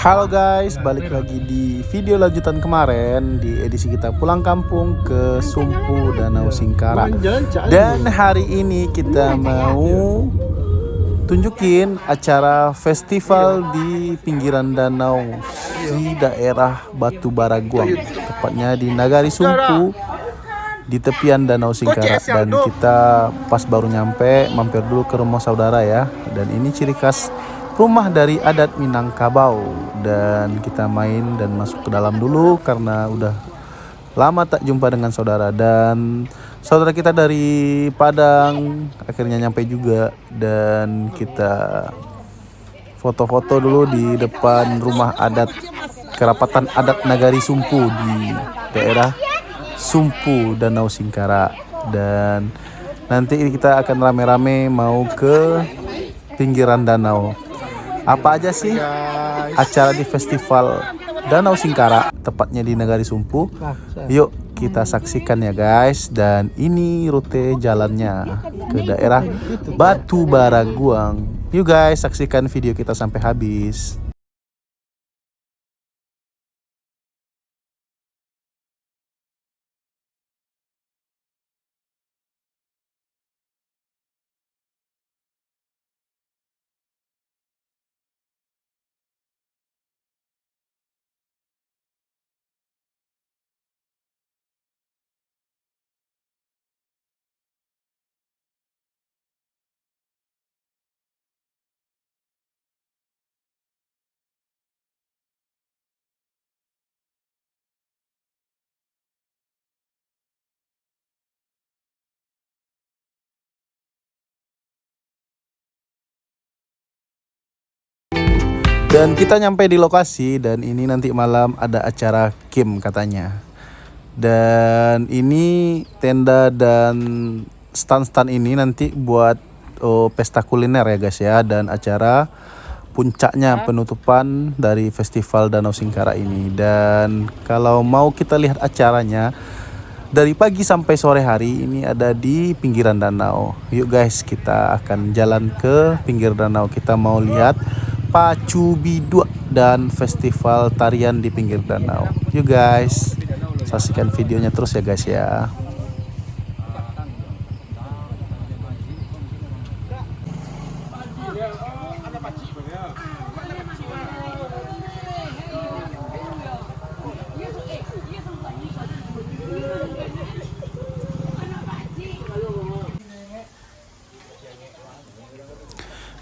Halo guys, balik lagi di video lanjutan kemarin di edisi kita pulang kampung ke Sumpu Danau Singkara. Dan hari ini kita mau tunjukin acara festival di pinggiran danau di daerah Batu Baraguang, tepatnya di Nagari Sumpu di tepian Danau Singkara. Dan kita pas baru nyampe mampir dulu ke rumah saudara ya. Dan ini ciri khas rumah dari adat Minangkabau, dan kita main dan masuk ke dalam dulu karena udah lama tak jumpa dengan saudara. Dan saudara kita dari Padang akhirnya nyampe juga, dan kita foto-foto dulu di depan rumah adat kerapatan adat Nagari Sumpu di daerah Sumpu Danau Singkara. Dan nanti kita akan rame-rame mau ke pinggiran danau. Apa aja sih acara di festival Danau Singkara, tepatnya di Nagari Sumpu? Yuk kita saksikan ya guys. Dan ini rute jalannya ke daerah Batu Baraguang. Yuk guys, saksikan video kita sampai habis. Dan kita nyampe di lokasi, dan ini nanti malam ada acara camp katanya. Dan ini tenda dan stand-stand ini nanti buat pesta kuliner ya guys ya. Dan acara puncaknya penutupan dari festival Danau Singkara ini. Dan kalau mau kita lihat acaranya dari pagi sampai sore hari, ini ada di pinggiran danau. Yuk guys, kita akan jalan ke pinggir danau. Kita mau lihat pacu biduak dan festival tarian di pinggir danau. Yuk guys, saksikan videonya terus ya guys ya.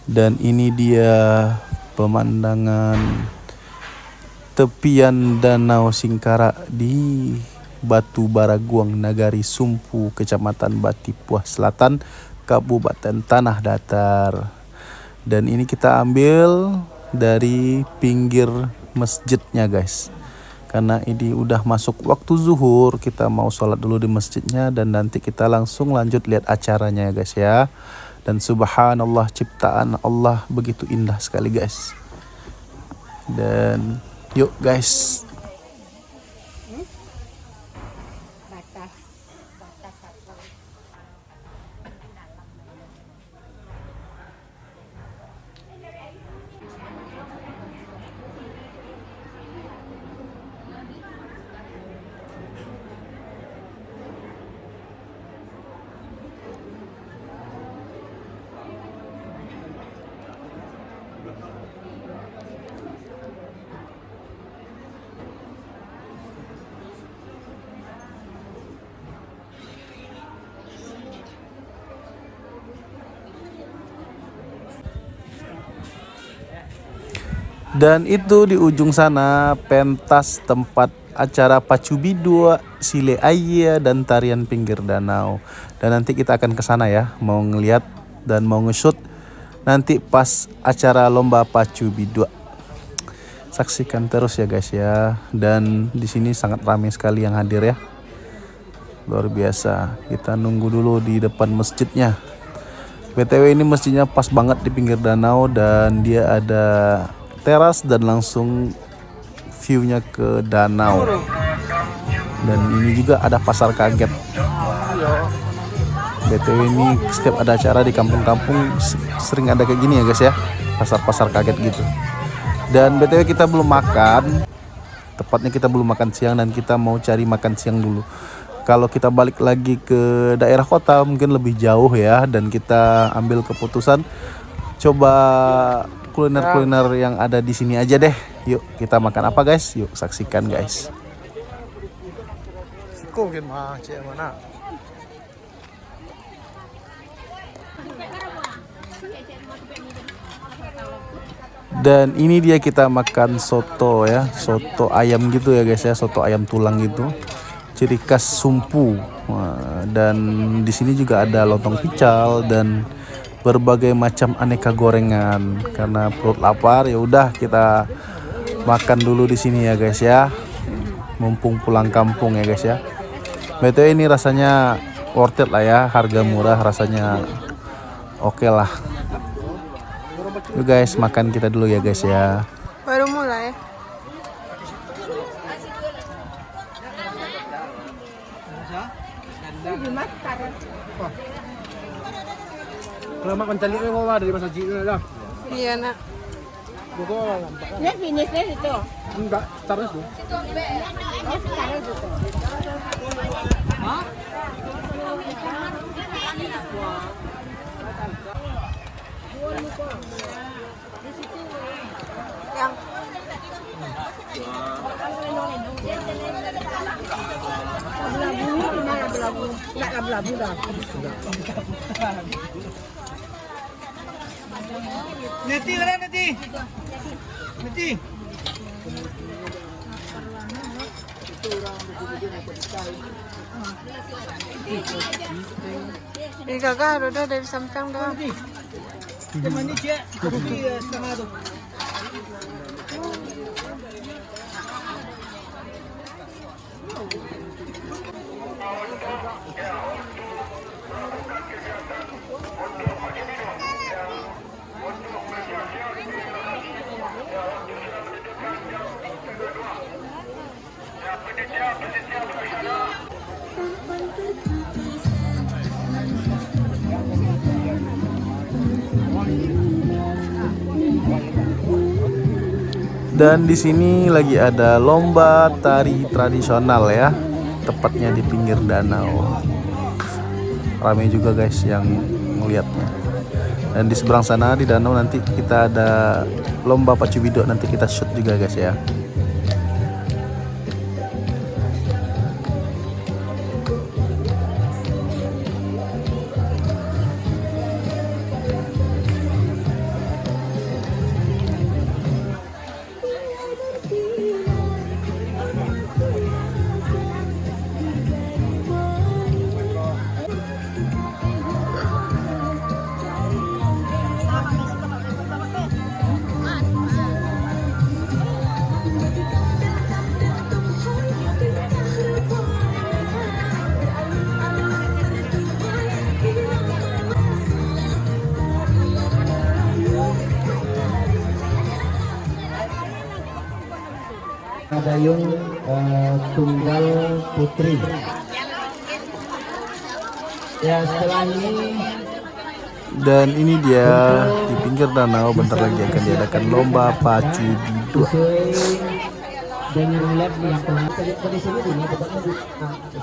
Dan ini dia pemandangan tepian Danau Singkara di Batu Baraguang, Nagari Sumpu, Kecamatan Batipuah Selatan, Kabupaten Tanah Datar. Dan ini kita ambil dari pinggir masjidnya guys, karena ini udah masuk waktu zuhur. Kita mau sholat dulu di masjidnya, dan nanti kita langsung lanjut lihat acaranya ya guys ya. Dan subhanallah, ciptaan Allah begitu indah sekali guys. Dan yuk guys. Dan itu di ujung sana pentas tempat acara pacu biduak, sile ayah, dan tarian pinggir danau. Dan nanti kita akan ke sana ya, mau ngeliat dan mau nge-shoot nanti pas acara lomba pacu biduak. Saksikan terus ya guys ya. Dan di sini sangat ramai sekali yang hadir ya. Luar biasa. Kita nunggu dulu di depan masjidnya. BTW ini masjidnya pas banget di pinggir danau, dan dia ada teras dan langsung view-nya ke danau. Dan ini juga ada pasar kaget. BTW ini setiap ada acara di kampung-kampung sering ada kayak gini ya guys ya, pasar-pasar kaget gitu. Dan BTW kita belum makan. Tepatnya kita belum makan siang dan kita mau cari makan siang dulu. Kalau kita balik lagi ke daerah kota mungkin lebih jauh ya, dan kita ambil keputusan coba kuliner-kuliner yang ada di sini aja deh. Yuk kita makan apa guys? Yuk saksikan guys. Dan ini dia kita makan soto ya, soto ayam gitu ya guys ya, soto ayam tulang gitu, ciri khas Sumpu. Dan di sini juga ada lontong pical dan berbagai macam aneka gorengan. Karena perut lapar, ya udah kita makan dulu di sini ya guys ya, mumpung pulang kampung ya guys ya. BTW ini rasanya worth it lah ya, harga murah, rasanya oke lah. Yuk guys, makan kita dulu ya guys ya. Baru mulai. Kalau makan calik ni kau ada di masa cik ni dah. Iya nak. Kau nampak kan? Ini finish deh itu. Enggak, terus tu. Yang Labu-labu, mana labu-labu? Enggak labu-labu dah. Nanti mana nanti? Nanti. ini gagah udah dari samping dah. Teman ni cik, kopi setengah tu. Dan di sini lagi ada lomba tari tradisional ya, tepatnya di pinggir danau. Ramai juga guys yang melihatnya. Dan di seberang sana di danau nanti kita ada lomba pacu bidok, nanti kita shoot juga guys ya. Dayung Tunggal Putri. Ya setelah ini. Dan ini dia di pinggir danau, bentar lagi akan diadakan lomba pacu bidok. Sesuai dengan lab yang telah di sini ini tepatnya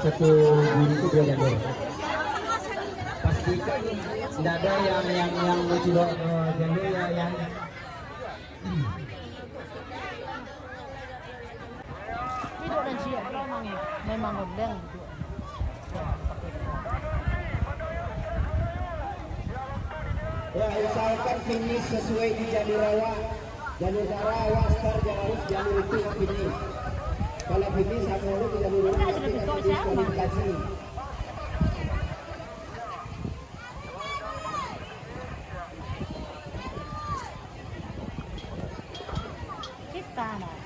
satu guru itu 2 jalur. Pastikan tidak ada yang jalur yang Bidok dan siap memang modern. ya usahakan finish sesuai di jalur rawa. Jalur darah awas start harus jalur itu finish. Kalau finish sama lu di jalur itu nanti akan diskualifikasi. Kita nak.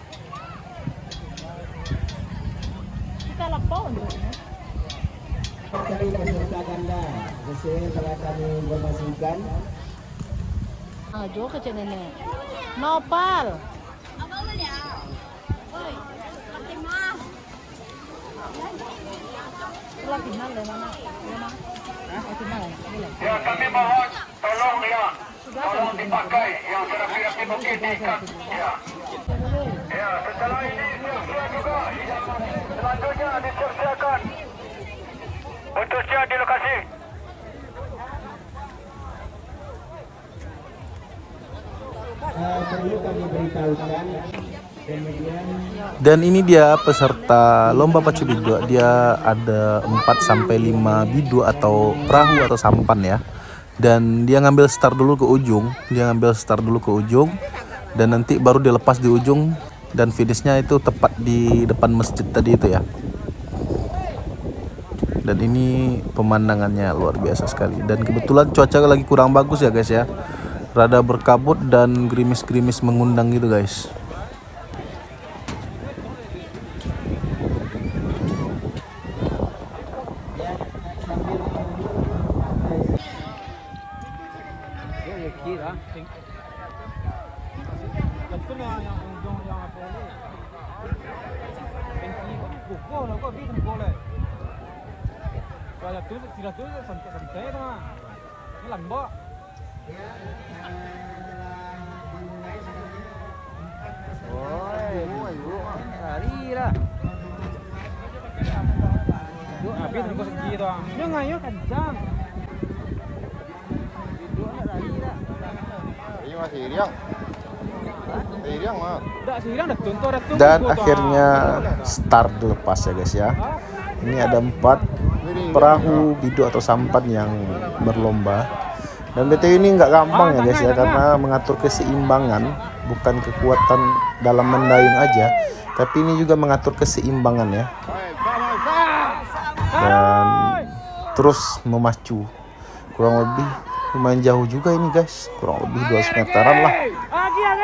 Kita lapor dulu. Kami peserta ganda sesuai telah kami informasikan. Ah, jo kecil nenek. Nopal. Lagi mana mana? Lagi mana? Ya, kami mohon tolong ya, tolong dipakai yang terakhir mungkin diikat. Ya. Dipersilakan untuk siap di lokasi. Perlu kami beritahukan kemudian Dan ini dia peserta lomba pacu bidu. Dia ada 4 sampai 5 bidu atau perahu atau sampan ya. Dan dia ngambil start dulu ke ujung. Dan nanti baru dilepas di ujung. Dan finishnya itu tepat di depan masjid tadi itu ya. Dan ini pemandangannya luar biasa sekali. Dan kebetulan cuaca lagi kurang bagus ya guys ya. Rada berkabut dan gerimis-gerimis mengundang gitu guys. Dan akhirnya start dilepas ya guys ya. Ini ada 4 perahu bidu atau sampan yang berlomba. Dan BTW ini nggak gampang ya guys ya, karena mengatur keseimbangan, bukan kekuatan dalam mendayung aja, tapi ini juga mengatur keseimbangan ya. Dan terus memacu. Kurang lebih lumayan jauh juga ini guys, kurang lebih 200 meteran lah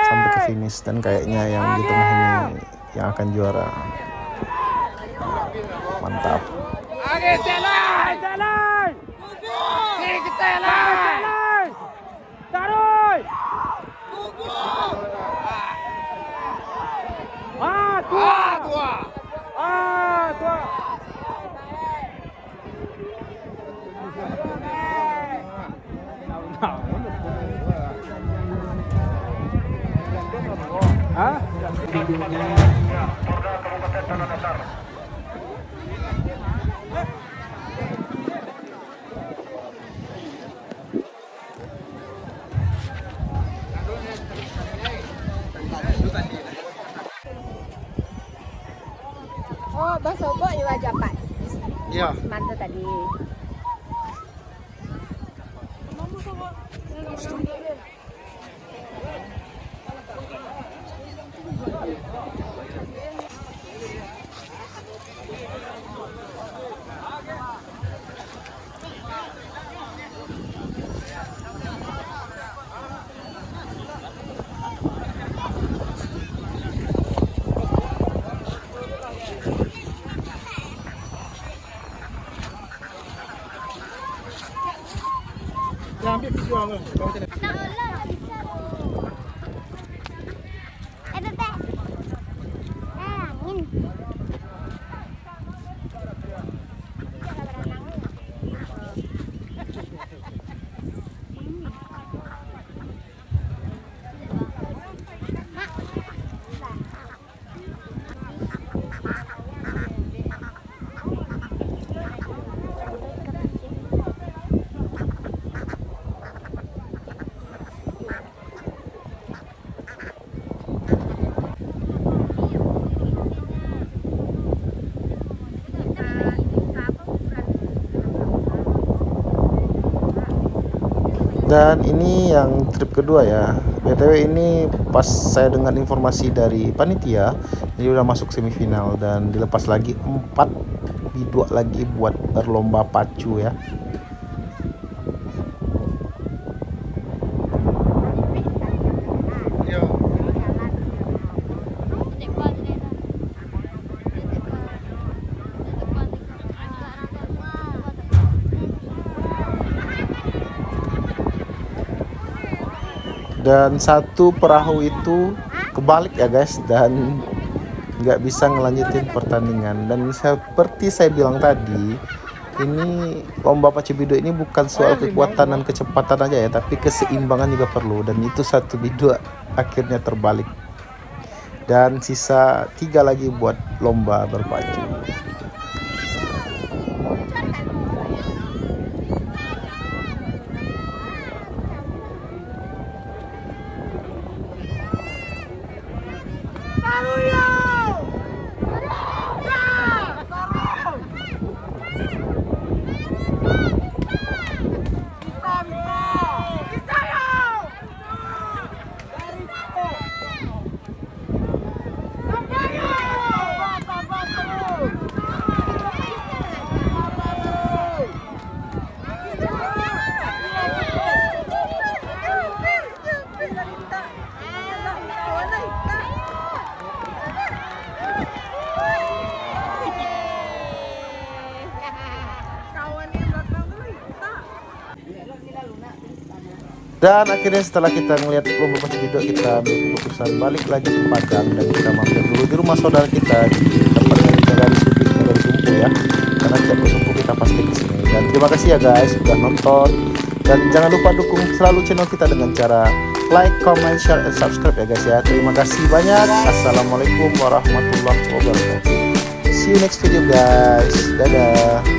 sampai ke finish. Dan kayaknya yang di tengah ini yang akan juara. Mantap. Oh, bakso bok juga dapat. Iya. Mantap tadi. Dan ini yang trip kedua ya. BTW ini pas saya dengar informasi dari panitia, ini udah masuk semifinal dan dilepas lagi 4 bidu lagi buat berlomba pacu ya. Dan satu perahu itu kebalik ya guys, dan nggak bisa ngelanjutin pertandingan. Dan seperti saya bilang tadi, ini lomba pacu bidu ini bukan soal kekuatan dan kecepatan aja ya, tapi keseimbangan juga perlu. Dan itu satu bidu akhirnya terbalik. Dan sisa 3 lagi buat lomba berpacu. Dan akhirnya setelah kita melihat lomba pacu video, kita ambil keputusan balik lagi ke Padang dan kita mampir dulu di rumah saudara kita di tempatnya Nagari Sudik, Nagari Sumpu ya. Karena tiap ke Sumpu kita pasti ke sini. Dan terima kasih ya guys sudah nonton. Dan jangan lupa dukung selalu channel kita dengan cara like, comment, share, and subscribe ya guys ya. Terima kasih banyak. Assalamualaikum warahmatullahi wabarakatuh. See you next video guys. Dadah.